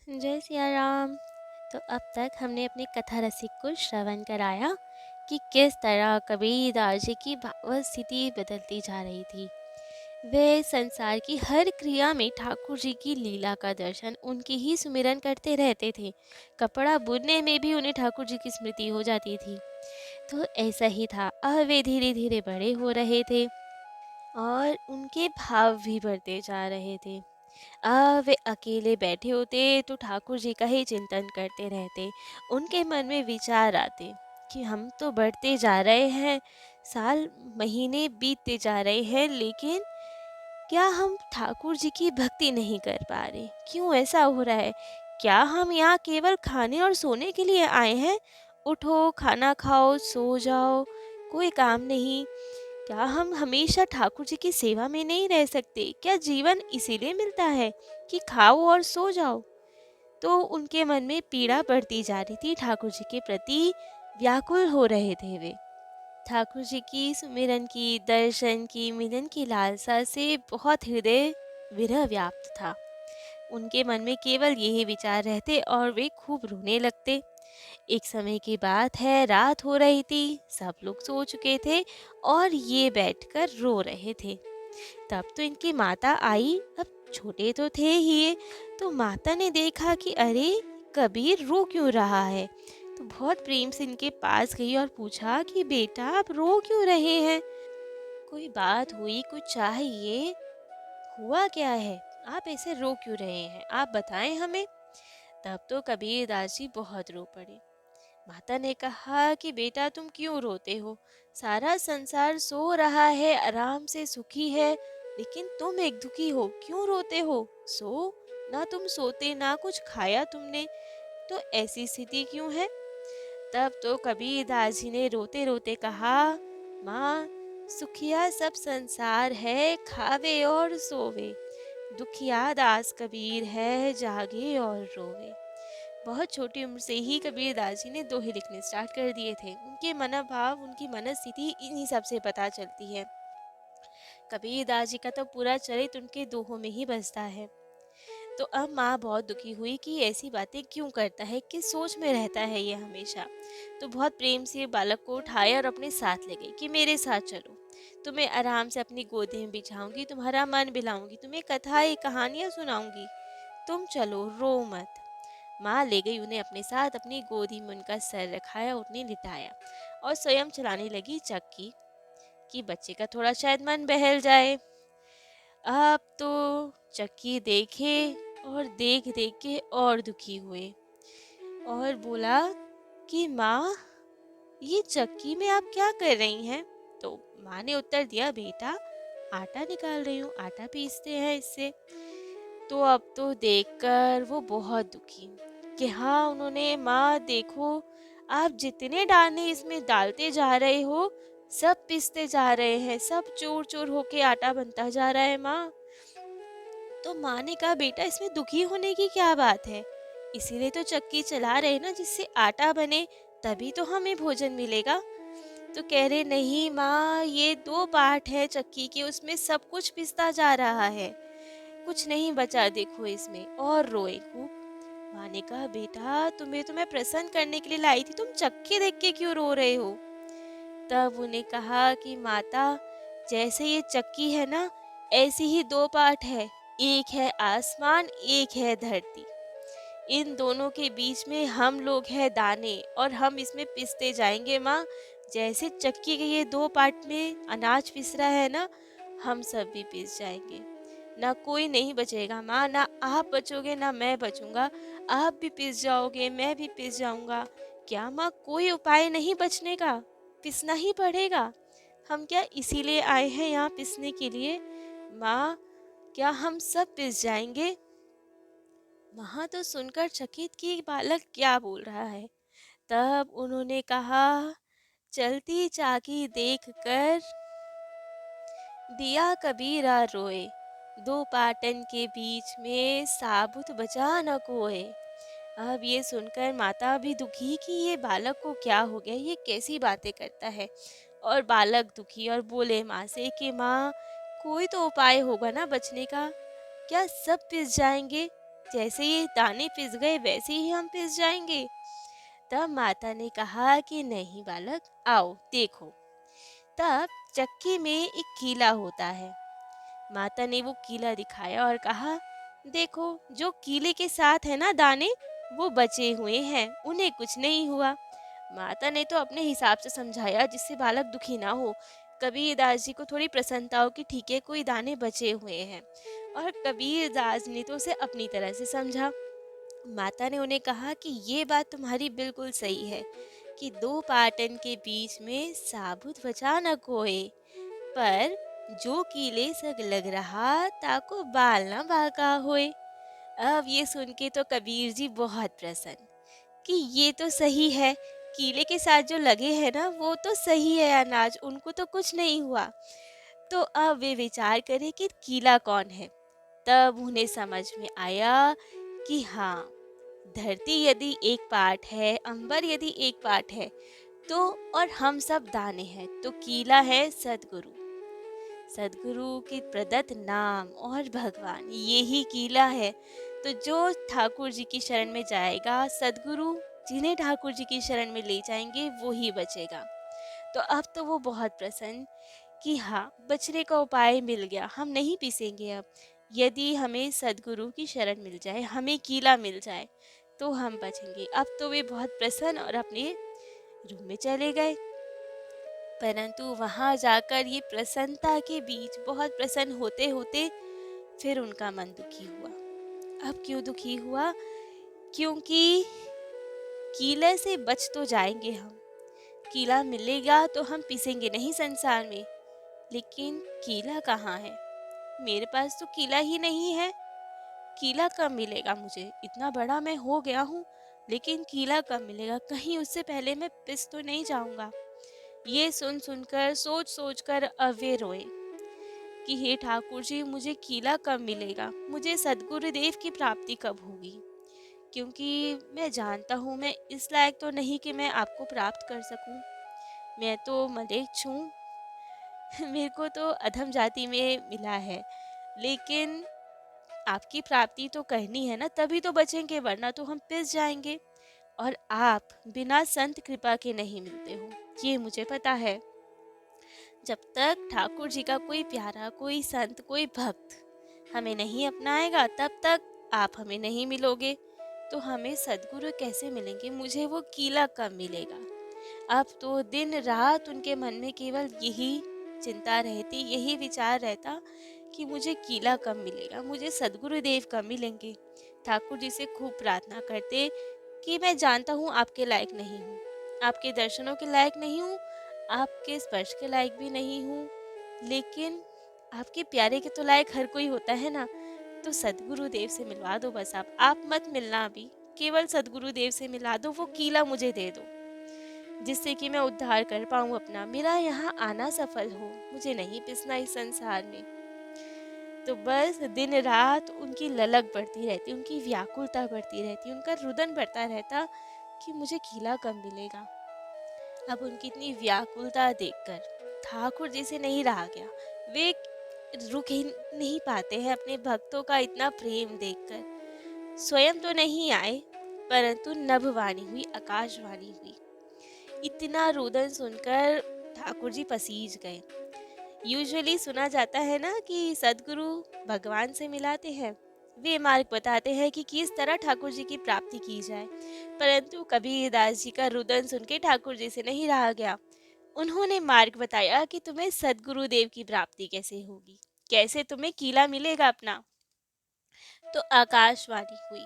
जय सिया राम। तो अब तक हमने अपने कथा रसिक को श्रवण कराया कि किस तरह कबीरदास जी की भाव स्थिति बदलती जा रही थी। वे संसार की हर क्रिया में ठाकुर जी की लीला का दर्शन, उनकी ही सुमिरन करते रहते थे। कपड़ा बुनने में भी उन्हें ठाकुर जी की स्मृति हो जाती थी। तो ऐसा ही था, अब वे धीरे धीरे बड़े हो रहे थे और उनके भाव भी बढ़ते जा रहे थे। वे अकेले बैठे होते तो ठाकुर जी का ही चिंतन करते रहते। उनके मन में विचार आते कि हम तो बढ़ते जा रहे हैं, साल महीने बीतते जा रहे हैं, लेकिन क्या हम ठाकुर जी की भक्ति नहीं कर पा रहे? क्यों ऐसा हो रहा है? क्या हम यहाँ केवल खाने और सोने के लिए आए हैं? उठो, खाना खाओ, सो जाओ, कोई काम नहीं। क्या हम हमेशा ठाकुर जी की सेवा में नहीं रह सकते? क्या जीवन इसीलिए मिलता है कि खाओ और सो जाओ? तो उनके मन में पीड़ा बढ़ती जा रही थी, ठाकुर जी के प्रति व्याकुल हो रहे थे वे। ठाकुर जी की सुमिरन की, दर्शन की, मिलन की लालसा से बहुत हृदय विरह व्याप्त था। उनके मन में केवल यही विचार रहते और वे खूब रोने लगते। एक समय की बात है, रात हो रही थी, सब लोग सो चुके थे और ये बैठकर रो रहे थे। तब तो इनकी माता आई। अब छोटे तो थे ही ये, तो माता ने देखा कि अरे, कबीर रो क्यों रहा है। तो बहुत प्रेम से इनके पास गई और पूछा कि बेटा, आप रो क्यों रहे हैं? कोई बात हुई, कुछ चाहिए? हुआ क्या है? आप ऐसे रो क्यों रहे हैं? आप बताएं हमें। तब तो कबीर दास जी बहुत रो पड़े। माता ने कहा कि बेटा, तुम क्यों रोते हो? सारा संसार सो रहा है, आराम से सुखी है, लेकिन तुम एक दुखी हो, क्यों रोते हो? सो, ना तुम सोते, ना कुछ खाया तुमने, तो ऐसी स्थिति क्यों है? तब तो कबीरदास जी ने रोते रोते कहा, माँ, सुखिया सब संसार है, खावे और सोवे, दुखिया दास कबीर है, जागे और रोवे। बहुत छोटी उम्र से ही कबीरदास जी ने दोहे लिखने स्टार्ट कर दिए थे। उनके मनोभाव, उनकी मनस्थिति इन्हीं सब से पता चलती है। कबीरदास जी का तो पूरा चरित्र उनके दोहों में ही बसता है। तो अब माँ बहुत दुखी हुई कि ऐसी बातें क्यों करता है, किस सोच में रहता है ये हमेशा। तो बहुत प्रेम से बालक को उठाया और अपने साथ ले गई कि मेरे साथ चलो, तुम्हें आराम से अपनी गोदी में बिठाऊंगी, तुम्हारा मन बिलाऊंगी, तुम्हें कथाएं कहानियां सुनाऊंगी, तुम चलो, रो मत। माँ ले गई उन्हें अपने साथ, अपनी गोदी में उनका सर रखाया, उन्हें लिटाया और स्वयं चलाने लगी चक्की कि बच्चे का थोड़ा शायद मन बहल जाए। अब तो चक्की देखे और देख देख के और दुखी हुए और बोला कि माँ, ये चक्की में आप क्या कर रही हैं? तो माँ ने उत्तर दिया, बेटा, आटा निकाल रही हूँ, आटा पीसते हैं इससे। तो अब तो देखकर वो बहुत दुखी कि हाँ, उन्होंने, माँ देखो, आप जितने दाने इसमें डालते जा रहे हो, सब पिसते जा रहे हैं, सब चूर चूर होके आटा बनता जा रहा है माँ। तो माँ ने कहा, बेटा, इसमें दुखी होने की क्या बात है? इसीलिए तो चक्की चला रहे ना, जिससे आटा बने, तभी तो हमें भोजन मिलेगा। तो कह रहे, नहीं माँ, ये दो पार्ट है चक्की के, उसमें सब कुछ पिसता जा रहा है, कुछ नहीं बचा देखो इसमें। और रोए खूब। माँ ने कहा, बेटा, तुम्हें तो मैं प्रसन्न करने के लिए लाई थी, तुम चक्की देख के क्यों रो रहे हो? तब उन्हें कहा कि माता, जैसे ये चक्की है ना, ऐसी ही दो पार्ट है, एक है आसमान, एक है धरती। इन दोनों के बीच में हम लोग हैं दाने और हम इसमें पिसते जाएंगे माँ। जैसे चक्की के ये दो पार्ट में अनाज पिस रहा है ना, हम सब भी पिस जाएंगे, ना कोई नहीं बचेगा माँ, ना आप बचोगे ना मैं बचूंगा। आप भी पिस जाओगे, मैं भी पिस जाऊंगा। क्या माँ, कोई उपाय नहीं बचने का? पिसना ही पड़ेगा। हम क्या इसीलिए आए हैं यहाँ पिसने के लिए? माँ, क्या हम सब पिस जाएंगे? वहां तो सुनकर चकित कि बालक क्या बोल रहा है। तब उन्होंने कहा, चलती चाकी देख कर दिया कबीरा रोए, दो पाटन के बीच में साबुत बचा न कोए। अब ये सुनकर माता भी दुखी कि ये बालक को क्या हो गया, ये कैसी बातें करता है। और बालक दुखी और बोले माँ से कि माँ, कोई तो उपाय होगा ना बचने का? क्या सब पिस जाएंगे? जैसे ये दाने पिस गए वैसे ही हम पिस जाएंगे। तब माता ने कहा कि नहीं बालक, आओ देखो। तब चक्की में एक कीला होता है। माता ने वो कीला दिखाया और कहा, देखो जो कीले के साथ है ना दाने, वो बचे हुए हैं, उन्हें कुछ नहीं हुआ। माता ने तो अपने हिसाब से समझाया जिससे बालक दुखी ना हो। कबीरदास जी को थोड़ी प्रसन्नता हो कि ठीक है, कोई दाने बचे हुए हैं, और कबीरदास ने तो उसे अपनी तरह से समझा। माता ने उन्हें कहा कि ये बात तुम्हारी बिल्कुल सही है कि दो पाटन के बीच में साबुत बचा न कोई, पर जो कीले सग लग रहा ताको बाल न बाका होए। अब ये सुन के तो कबीर जी बहुत प्रसन्न कि ये तो सही है, कीले के साथ जो लगे हैं ना वो तो सही है अनाज, उनको तो कुछ नहीं हुआ। तो अब वे विचार करें कि कीला कौन है। तब उन्हें समझ में आया कि हाँ, धरती यदि एक पार्ट है, अंबर यदि एक पार्ट है, तो और हम सब दाने हैं, तो कीला है सदगुरु। सदगुरु के प्रदत्त नाम और भगवान, ये ही कीला है। तो जो ठाकुर जी की शरण में जाएगा, सदगुरु जिन्हें ठाकुर जी की शरण में ले जाएंगे वो ही बचेगा। तो अब तो वो बहुत प्रसन्न कि हाँ, बचने का उपाय मिल गया, हम नहीं पीसेंगे अब। यदि हमें सदगुरु की शरण मिल जाए, हमें कीला मिल जाए, तो हम बचेंगे। अब तो वे बहुत प्रसन्न और अपने रूम में चले गए। परंतु वहां जाकर ये प्रसन्नता के बीच बहुत प्रसन्न होते होते फिर उनका मन दुखी हुआ। अब क्यों दुखी हुआ? क्योंकि कीले से बच तो जाएंगे हम, कीला मिलेगा तो हम पीसेंगे नहीं संसार में, लेकिन कीला कहाँ है? मेरे पास तो कीला ही नहीं है। कीला कब मिलेगा मुझे? इतना बड़ा मैं हो गया हूँ, लेकिन कीला कब मिलेगा? कहीं उससे पहले मैं पिस तो नहीं जाऊंगा। ये सुन सुनकर, सोच सोच कर अब वे रोए कि हे ठाकुर जी, मुझे कीला कब मिलेगा? मुझे सदगुरुदेव की प्राप्ति कब होगी? क्योंकि मैं जानता हूँ मैं इस लायक तो नहीं कि मैं आपको प्राप्त कर सकूँ। मैं तो मलेच्छ हूँ। मेरे को तो अधम जाति में मिला है, लेकिन आपकी प्राप्ति तो करनी है ना, तभी तो बचेंगे, वरना तो हम पिस जाएंगे। और आप बिना संत कृपा के नहीं मिलते हो, ये मुझे पता है। जब तक ठाकुर जी का कोई प्यारा, कोई संत, कोई भक्त हमें नहीं अपनाएगा, तब तक आप हमें नहीं मिलोगे। तो हमें सदगुरु कैसे मिलेंगे? मुझे वो कीला कब मिलेगा? अब तो दिन रात उनके मन में केवल यही चिंता रहती, यही विचार रहता कि मुझे कीला कब मिलेगा, मुझे सदगुरुदेव कब मिलेंगे। ठाकुर जी से खूब प्रार्थना करते कि मैं जानता हूँ आपके लायक नहीं हूँ, आपके दर्शनों के लायक नहीं हूँ, आपके स्पर्श के लायक भी नहीं हूँ, लेकिन आपके प्यारे के तो लायक हर कोई होता है ना। तो सदगुरुदेव से मिलवा दो बस, आप मत मिलना अभी, केवल सदगुरुदेव से मिला दो, वो कीला मुझे दे दो, जिससे कि मैं उद्धार कर पाऊँ अपना, मेरा यहाँ आना सफल हो, मुझे नहीं पिसना इस संसार में। तो बस दिन रात उनकी ललक बढ़ती रहती, उनकी व्याकुलता बढ़ती रहती, उनका रुदन बढ़ता रहता कि मुझे कीला कब मिलेगा। अब उनकी इतनी व्याकुलता देखकर ठाकुर जी से नहीं रहा गया। वे रुक ही नहीं पाते हैं अपने भक्तों का इतना प्रेम देखकर। स्वयं तो नहीं आए, परंतु नभवाणी हुई, आकाशवाणी हुई। इतना रुदन सुनकर ठाकुर जी पसीज गए। यूजुअली सुना जाता है ना कि सदगुरु भगवान से मिलाते हैं, वे मार्ग बताते हैं कि किस तरह ठाकुर जी की प्राप्ति की जाए। परंतु कबीरदास जी का रुदन सुन के ठाकुर जी से नहीं रहा गया। उन्होंने मार्ग बताया कि तुम्हें सदगुरुदेव की प्राप्ति कैसे होगी, कैसे तुम्हें कीला मिलेगा अपना। तो आकाशवाणी हुई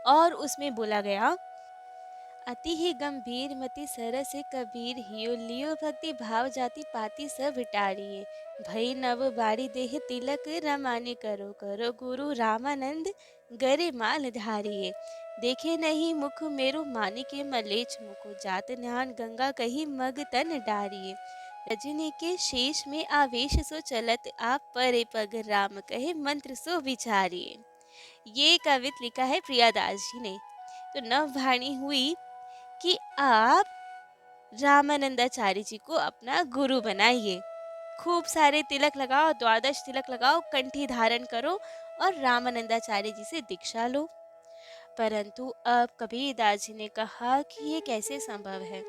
और उसमें बोला गया, अति ही गंभीर मति सरस कबीर हियो लियो भक्ति भाव जाति पाति सब टारिये भई नव बाड़ी देह तिलक रमाने करो करो गुरु रामानंद गरे माल धारिये देखे नहीं मुख मेरु मानी के मलेच मुको जात न्यान गंगा कही मग तन डारिये रजनी के शेष में आवेश सो चलत आप परे पग राम कहे मंत्र सो विचारिये। ये कवित लिखा है प्रियादास जी ने। तो नवभाणी हुई कि आप रामानंदाचार्य जी को अपना गुरु बनाइए, खूब सारे तिलक लगाओ, द्वादश तिलक लगाओ, कंठी धारण करो और रामानंदाचार्य जी से दीक्षा लो। परंतु अब कबीरदास जी ने कहा कि ये कैसे संभव है,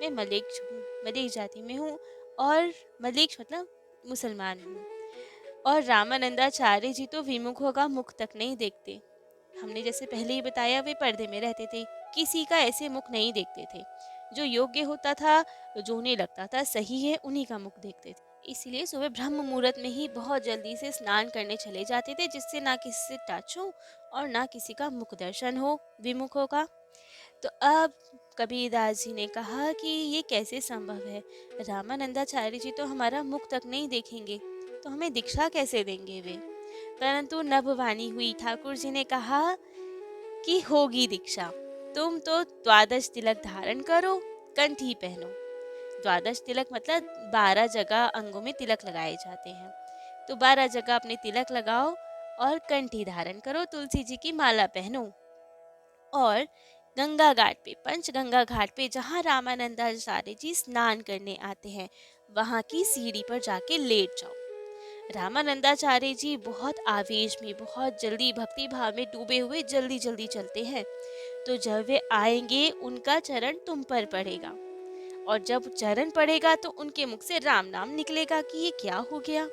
मैं मलिक जाति में हूँ, और मलिक मतलब मुसलमान हूँ, और रामानंदाचार्य जी तो विमुखों का मुख तक नहीं देखते। हमने जैसे पहले ही बताया, वे पर्दे में रहते थे, किसी का ऐसे मुख नहीं देखते थे। जो योग्य होता था, जो उन्हें लगता था सही है, उन्हीं का मुख देखते थे। इसलिए सुबह ब्रह्म मुहूर्त में ही बहुत जल्दी से स्नान करने चले जाते थे, जिससे ना किसी से टच हो और ना किसी का मुख दर्शन हो विमुखों का। तो अब कबीरदास जी ने कहा कि ये कैसे संभव है, रामानंदाचार्य जी तो हमारा मुख तक नहीं देखेंगे, तो हमें दीक्षा कैसे देंगे वे। परंतु नभवाणी हुई, ठाकुर जी ने कहा कि होगी दीक्षा। तुम तो द्वादश तिलक धारण करो, कंठी पहनो। द्वादश तिलक मतलब 12 जगह अंगों में तिलक लगाए जाते हैं, तो 12 जगह अपने तिलक लगाओ और कंठी धारण करो, तुलसी जी की माला पहनो, और गंगा घाट पे, पंचगंगा घाट पे जहाँ रामानंदाचार्य जी स्नान करने आते हैं, वहाँ की सीढ़ी पर जाके लेट जाओ। रामानंदाचार्य जी बहुत आवेश में, बहुत जल्दी भक्ति भाव में डूबे हुए जल्दी जल्दी चलते हैं। तो जब वे आएंगे, उनका चरण तुम पर पड़ेगा, और जब चरण पड़ेगा तो उनके मुख से राम नाम निकलेगा कि ये क्या हो गया।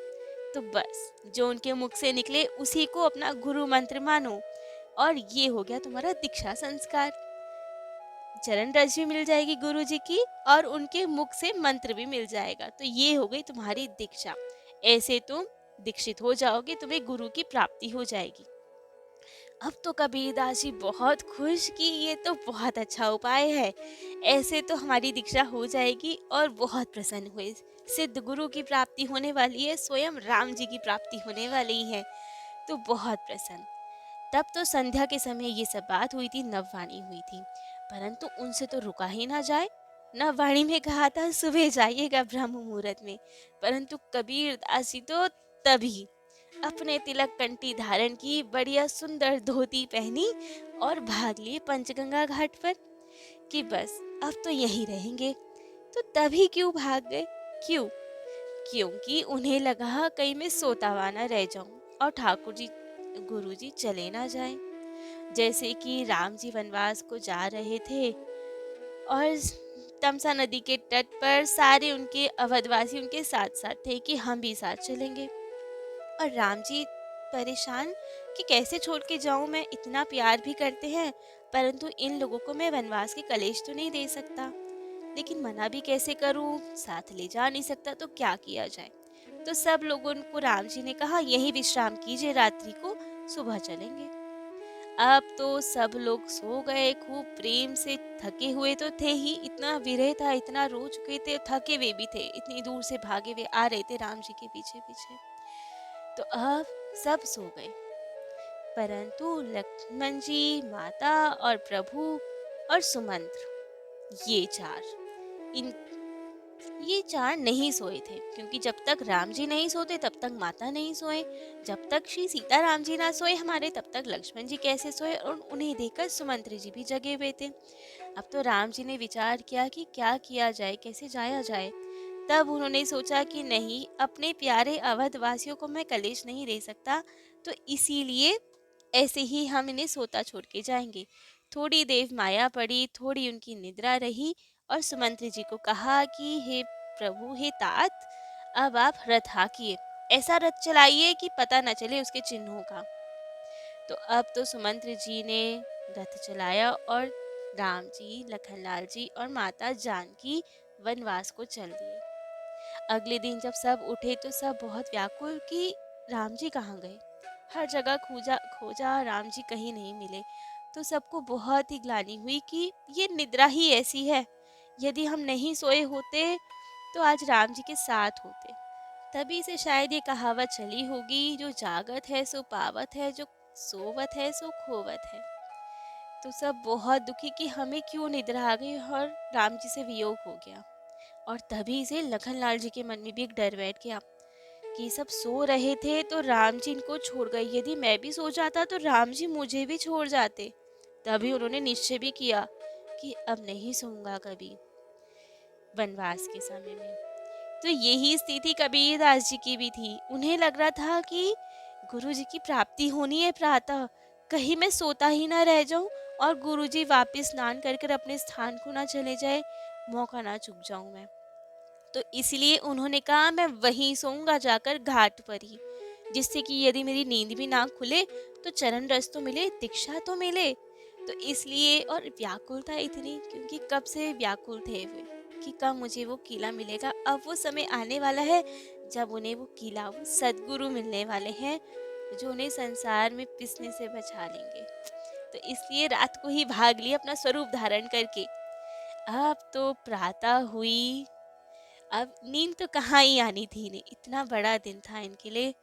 तो बस जो उनके मुख से निकले उसी को अपना गुरु मंत्र मानो, और ये हो गया तुम्हारा दीक्षा संस्कार। चरण रज भी मिल जाएगी गुरु जी की, और उनके मुख से मंत्र भी मिल जाएगा, तो ये हो गई तुम्हारी दीक्षा। ऐसे तुम दीक्षित हो जाओगे, तुम्हें गुरु की प्राप्ति हो जाएगी। अब तो कबीरदास जी बहुत खुश कि ये तो बहुत अच्छा उपाय है, ऐसे तो हमारी दीक्षा हो जाएगी, और बहुत प्रसन्न हुए। सिद्ध गुरु की प्राप्ति होने वाली है, स्वयं राम जी की प्राप्ति होने वाली है, तो बहुत प्रसन्न। तब तो संध्या के समय ये सब बात हुई थी, नववाणी हुई थी, परंतु उनसे तो रुका ही ना जाए। नववाणी में कहा था सुबह जाइएगा ब्रह्म मुहूर्त में, परंतु कबीर दास जी तो तभी अपने तिलक कंठी धारण की, बढ़िया सुंदर धोती पहनी, और भाग लिए पंचगंगा घाट पर कि बस अब तो यहीं रहेंगे। तो तभी क्यों भाग गए, क्यों? क्योंकि उन्हें लगा कहीं मैं सोता हुआ ना रह जाऊं और ठाकुर जी गुरु जी चले ना जाएं। जैसे कि राम जी वनवास को जा रहे थे, और तमसा नदी के तट पर सारे उनके अवधवासी उनके साथ साथ थे कि हम भी साथ चलेंगे, और राम जी परेशान कि कैसे छोड़ के जाऊं, मैं इतना प्यार भी करते हैं, परंतु इन लोगों को मैं वनवास के कलेश तो नहीं दे सकता, लेकिन मना भी कैसे करूं, साथ ले जा नहीं सकता, तो क्या किया जाए। तो सब लोगों को राम जी ने कहा यही विश्राम कीजिए रात्रि को, सुबह चलेंगे। अब तो सब लोग सो गए, खूब प्रेम से, थके हुए तो थे ही, इतना विरह था, इतना रो चुके थे, थके वे भी थे, इतनी दूर से भागे हुए आ रहे थे राम जी के पीछे पीछे। तो अब सब सो गए, परंतु लक्ष्मण जी, माता और प्रभु और सुमंत्र, ये चार, इन ये चार नहीं सोए थे, क्योंकि जब तक राम जी नहीं सोते तब तक माता नहीं सोए, जब तक श्री सीता राम जी ना सोए हमारे, तब तक लक्ष्मण जी कैसे सोए, और उन्हें देखकर सुमंत्री जी भी जगे हुए थे। अब तो राम जी ने विचार किया कि क्या किया जाए, कैसे जाया जाए। तब उन्होंने सोचा कि नहीं, अपने प्यारे अवध वासियों को मैं कलेश नहीं दे सकता, तो इसीलिए ऐसे ही हम इन्हें सोता छोड़ के जाएंगे। थोड़ी देर माया पड़ी, थोड़ी उनकी निद्रा रही, और सुमंत्री जी को कहा कि हे प्रभु, हे तात, अब आप रथ हाकिए, ऐसा रथ चलाइए कि पता न चले उसके चिन्हों का। तो अब तो सुमंत्र जी ने रथ चलाया, और राम जी, लखनलाल जी और माता जानकी वनवास को चल दिए। अगले दिन जब सब उठे तो सब बहुत व्याकुल कि राम जी कहाँ गए। हर जगह खोजा खोजा, राम जी कहीं नहीं मिले। तो सबको बहुत ही ग्लानि हुई कि ये निद्रा ही ऐसी है, यदि हम नहीं सोए होते तो आज राम जी के साथ होते। तभी से शायद ये कहावत चली होगी, जो जागत है सो पावत है, जो सोवत है सो खोवत है। तो सब बहुत दुखी कि हमें क्यों निद्रा आ गई और राम जी से वियोग हो गया। और तभी से लखनलाल जी के मन में भी एक डर बैठ गया कि सब सो रहे थे तो राम जी इनको छोड़ गए, यदि मैं भी सो जाता तो राम जी मुझे भी छोड़ जाते। तभी उन्होंने निश्चय भी किया कि अब नहीं सोऊंगा कभी वनवास के समय में। तो यही स्थिति कबीरदास जी की भी थी। उन्हें लग रहा था कि गुरुजी की प्राप्ति होनी है प्रातः, कहीं मैं सोता ही ना रह जाऊं और गुरुजी वापस स्नान कर कर अपने स्थान को ना चले जाए, मौका ना चूक जाऊं मैं। तो इसलिए उन्होंने कहा मैं वहीं सोऊंगा जाकर घाट पर ही, जिससे कि यदि मेरी नींद भी ना खुले तो चरण रस तो मिले, दीक्षा तो मिले। तो इसलिए, और व्याकुलता इतनी, क्योंकि कब से व्याकुल थे वे कि कब मुझे वो किला मिलेगा। अब वो समय आने वाला है जब उन्हें वो किला, वो सदगुरु मिलने वाले हैं जो उन्हें संसार में पिसने से बचा लेंगे। तो इसलिए रात को ही भाग लिए अपना स्वरूप धारण करके। अब तो प्रातः हुई, अब नींद तो कहाँ ही आनी थी इन्हें, इतना बड़ा दिन था इनके लिए।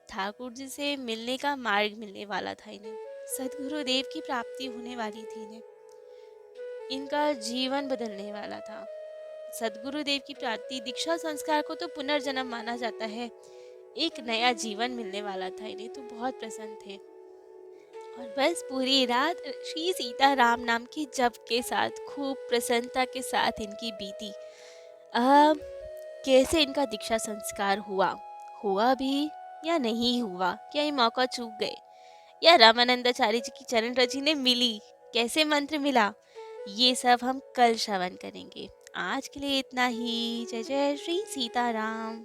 ठाकुर जी से मिलने का मार्ग मिलने वाला था इन्हें, सदगुरुदेव की प्राप्ति होने वाली थी इन्हें, इनका जीवन बदलने वाला था। सदगुरुदेव की प्राप्ति, दीक्षा संस्कार को तो पुनर्जन्म माना जाता है, एक नया जीवन मिलने वाला था इन्हें, तो बहुत प्रसन्न थे। और बस पूरी रात श्री सीताराम नाम के जप के साथ खूब प्रसन्नता के साथ इनकी बीती। अब कैसे इनका दीक्षा संस्कार हुआ, हुआ भी या नहीं हुआ, क्या ये मौका चूक गए, या रामानंदाचार्य जी की चरण रज ने मिली, कैसे मंत्र मिला, ये सब हम कल श्रवण करेंगे। आज के लिए इतना ही। जय जय श्री सीताराम।